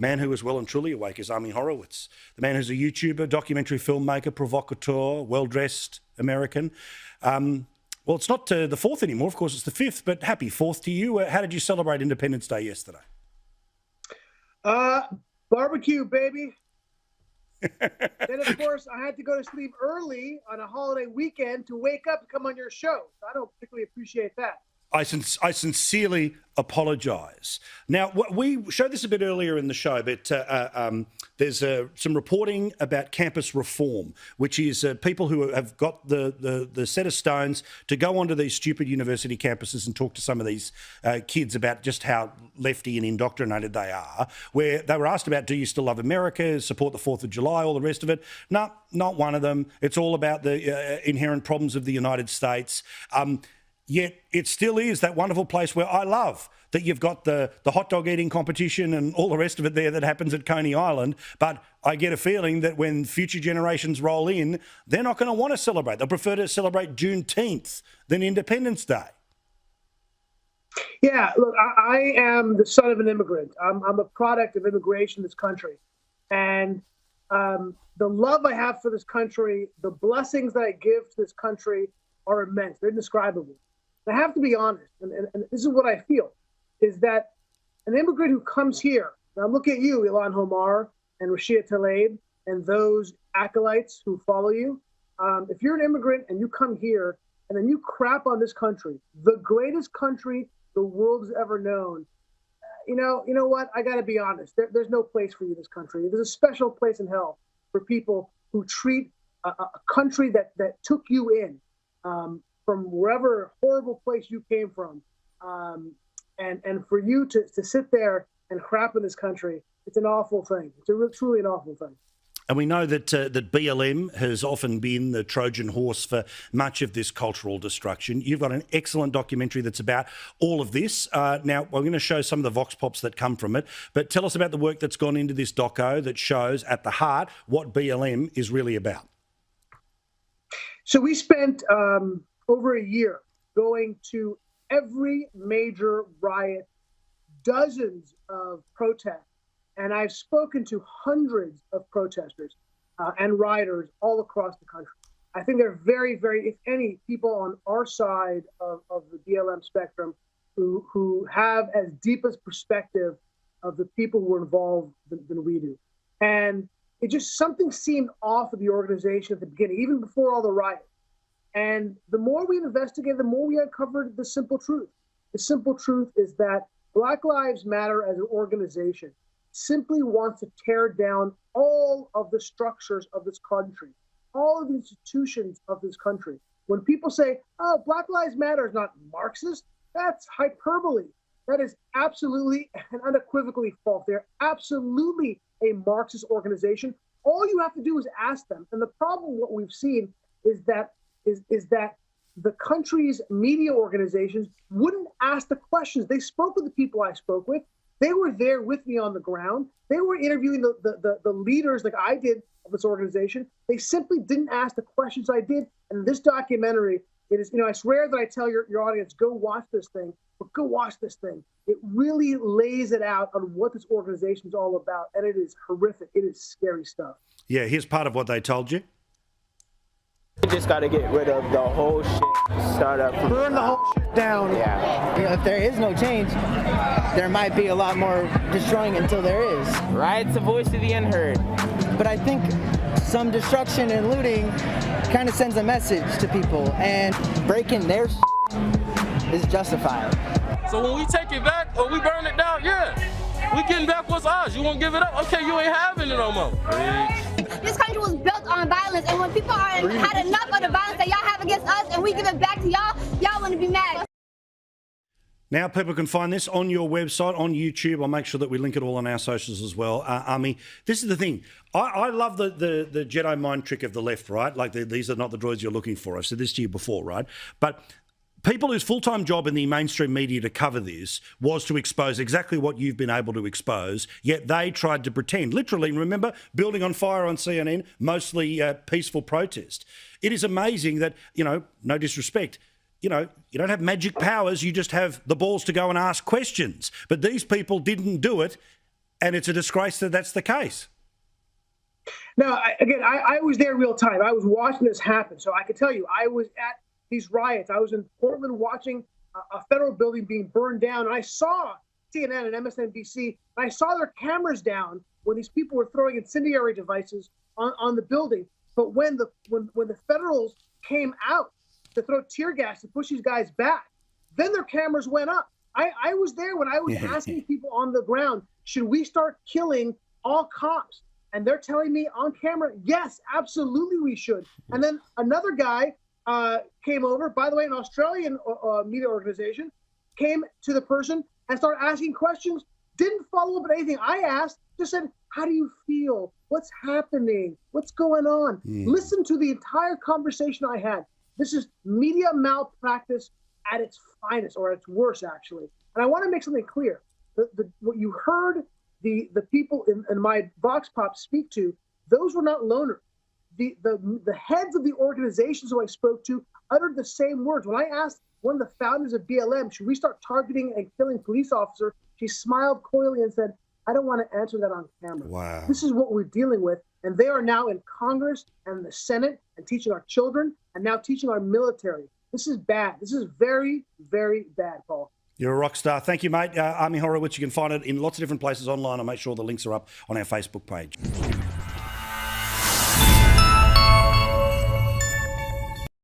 man who is well and truly awake is Ami Horowitz, the man who's a YouTuber, documentary filmmaker, provocateur, well-dressed American. Well, it's not the 4th anymore. Of course, it's the 5th, but happy 4th to you. How did you celebrate Independence Day yesterday? Barbecue, baby. Then, of course, I had to go to sleep early on a holiday weekend to wake up to come on your show. So I don't particularly appreciate that. I sincerely apologise. Now, we showed this a bit earlier in the show, but there's some reporting about campus reform, which is people who have got the set of stones to go onto these stupid university campuses and talk to some of these kids about just how lefty and indoctrinated they are, where they were asked about, do you still love America, support the 4th of July, all the rest of it. No, not one of them. It's all about the inherent problems of the United States. Yet it still is that wonderful place where I love that you've got the hot dog eating competition and all the rest of it there that happens at Coney Island. But I get a feeling that when future generations roll in, they're not going to want to celebrate. They'll prefer to celebrate Juneteenth than Independence Day. Yeah, look, I am the son of an immigrant. I'm a product of immigration in this country. And the love I have for this country, the blessings that I give to this country are immense. They're indescribable. I have to be honest, and this is what I feel, is that an immigrant who comes here, now look at you, Ilhan Omar and Rashida Tlaib, and those acolytes who follow you. If you're an immigrant and you come here and then you crap on this country, the greatest country the world has ever known, you know what? I got to be honest. There's no place for you in this country. There's a special place in hell for people who treat a country that took you in. From wherever horrible place you came from, and for you to sit there and crap in this country, it's an awful thing. It's truly an awful thing. And we know that that BLM has often been the Trojan horse for much of this cultural destruction. You've got an excellent documentary that's about all of this. Now, we're going to show some of the vox pops that come from it, but tell us about the work that's gone into this doco that shows at the heart what BLM is really about. So we spent over a year going to every major riot, dozens of protests, and I've spoken to hundreds of protesters and rioters all across the country. I think there are very, very, if any, people on our side of the BLM spectrum who have as deep as perspective of the people who were involved than we do. And it just, something seemed off of the organization at the beginning, even before all the riots. And the more we investigated, the more we uncovered the simple truth. The simple truth is that Black Lives Matter as an organization simply wants to tear down all of the structures of this country, all of the institutions of this country. When people say, oh, Black Lives Matter is not Marxist, that's hyperbole. That is absolutely and unequivocally false. They're absolutely a Marxist organization. All you have to do is ask them. And the problem, what we've seen is that the country's media organizations wouldn't ask the questions. They spoke with the people I spoke with. They were there with me on the ground. They were interviewing the leaders like I did of this organization. They simply didn't ask the questions I did. And this documentary, it is, it's rare that I tell your audience, go watch this thing, but go watch this thing. It really lays it out on what this organization is all about. And it is horrific. It is scary stuff. Yeah, here's part of what they told you. We just got to get rid of the whole shit, start up from burn the whole shit down. Yeah. If there is no change, there might be a lot more destroying until there is. Riot's the voice of the unheard. But I think some destruction and looting kind of sends a message to people, and breaking their is justified. So when we take it back or we burn it down, yeah, we getting back what's ours. You won't give it up? Okay, you ain't having it no more. This country was built on violence, and when people had enough of the violence that y'all have against us and we give it back to y'all, y'all want to be mad. Now people can find this on your website, on YouTube. I'll make sure that we link it all on our socials as well. Ami, this is the thing. I love the Jedi mind trick of the left, right? Like these are not the droids you're looking for. I've said this to you before, right? But people whose full-time job in the mainstream media to cover this was to expose exactly what you've been able to expose, yet they tried to pretend. Literally, remember, building on fire on CNN, mostly peaceful protest. It is amazing that, no disrespect, you don't have magic powers, you just have the balls to go and ask questions. But these people didn't do it, and it's a disgrace that that's the case. Now, I was there real time. I was watching this happen. So I can tell you, I was at these riots. I was in Portland watching a federal building being burned down. And I saw CNN and MSNBC, and I saw their cameras down when these people were throwing incendiary devices on the building. But when the federals came out to throw tear gas to push these guys back, then their cameras went up. I was there when I was asking people on the ground, should we start killing all cops? And they're telling me on camera, yes, absolutely we should. And then another guy came over, by the way, an Australian media organization, came to the person and started asking questions, didn't follow up with anything I asked, just said, how do you feel? What's happening? What's going on? Listen to the entire conversation I had. This is media malpractice at its finest, or at its worst, actually. And I want to make something clear. What you heard the people in my Vox Pop speak to, those were not loners. The heads of the organizations who I spoke to uttered the same words. When I asked one of the founders of BLM, should we start targeting and killing police officers, she smiled coyly and said, I don't want to answer that on camera. Wow. This is what we're dealing with. And they are now in Congress and the Senate and teaching our children and now teaching our military. This is bad. This is very, very bad, Paul. You're a rock star. Thank you, mate. Army Horowitz, you can find it in lots of different places online. I'll make sure the links are up on our Facebook page.